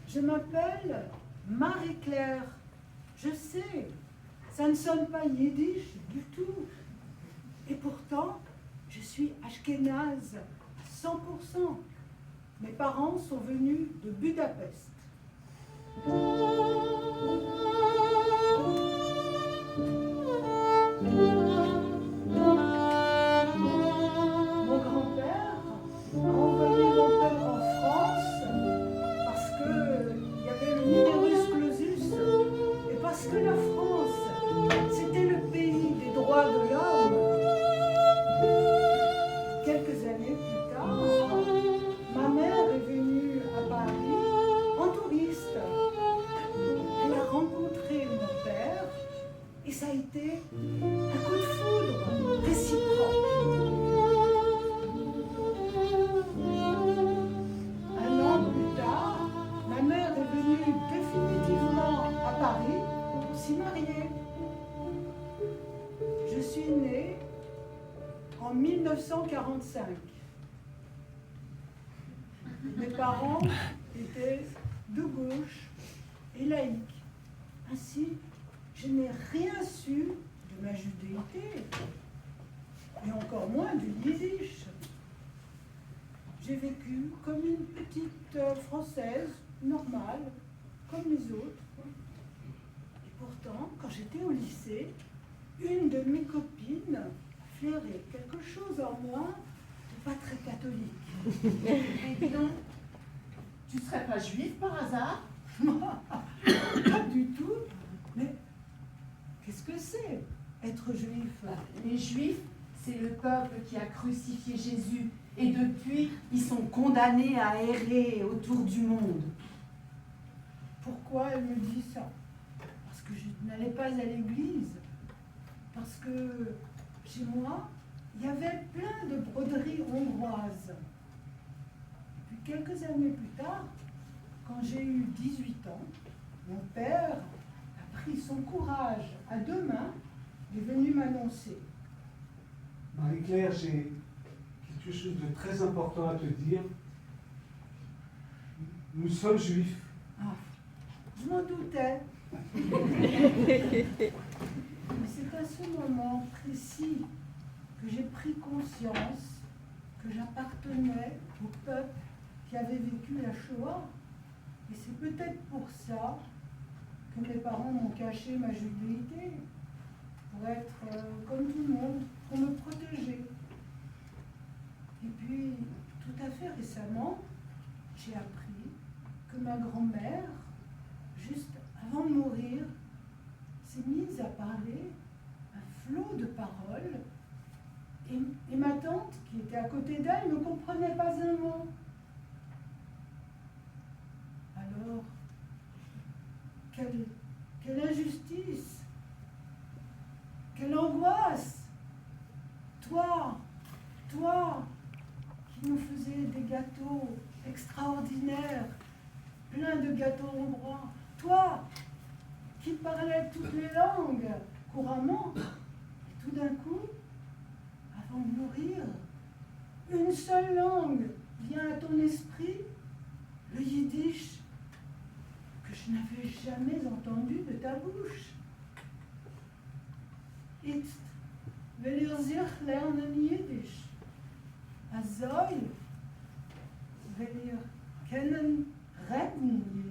Je m'appelle Marie-Claire. Je sais, ça ne sonne pas yiddish du tout. Et pourtant, je suis ashkénaze à 100%. Mes parents sont venus de Budapest. Mon grand-père a envoyé mon père en France parce qu'il y avait le numerus clausus et parce que la France, c'était le pays des droits de l'homme. Quelques années plus tard, ma mère est venue à Paris en touriste. Elle a rencontré mon père et ça a été un coup de foudre réciproque. Un an plus tard, ma mère est venue définitivement à Paris pour s'y marier. Je suis née en 1945. Mes parents étaient de gauche et laïcs. Ainsi, je n'ai rien su de ma judéité, et encore moins du yiddish. J'ai vécu comme une petite Française, normale, comme les autres. Et pourtant, quand j'étais au lycée, une de mes copines a flairé quelque chose en moi de pas très catholique. Et dis donc, tu serais pas juif par hasard? Pas du tout. Mais qu'est-ce que c'est, être juif? Les juifs, c'est le peuple qui a crucifié Jésus. Et depuis, ils sont condamnés à errer autour du monde. Pourquoi elle me dit ça? Parce que je n'allais pas à l'église. Parce que chez moi, il y avait plein de broderies hongroises. Et puis quelques années plus tard, quand j'ai eu 18 ans, mon père a pris son courage à deux mains et est venu m'annoncer. Marie-Claire, j'ai quelque chose de très important à te dire. Nous sommes juifs. Ah, je m'en doutais. Mais c'est à ce moment précis que j'ai pris conscience que j'appartenais au peuple qui avait vécu la Shoah. Et c'est peut-être pour ça que mes parents m'ont caché ma judéité, pour être comme tout le monde, pour me protéger. Et puis, tout à fait récemment, j'ai appris que ma grand-mère, juste avant de mourir, s'est mise à parler un flot de paroles, et ma tante, qui était à côté d'elle, ne comprenait pas un mot. Alors, quelle injustice, quelle angoisse. Toi, qui nous faisais des gâteaux extraordinaires, plein de gâteaux hongrois, toi, qui parlais toutes les langues couramment, et tout d'un coup, avant de mourir, une seule langue vient à ton esprit, le yiddish, que je n'avais jamais entendu de ta bouche. Jetzt will sich lernen Yiddish. Azoi will kennen reden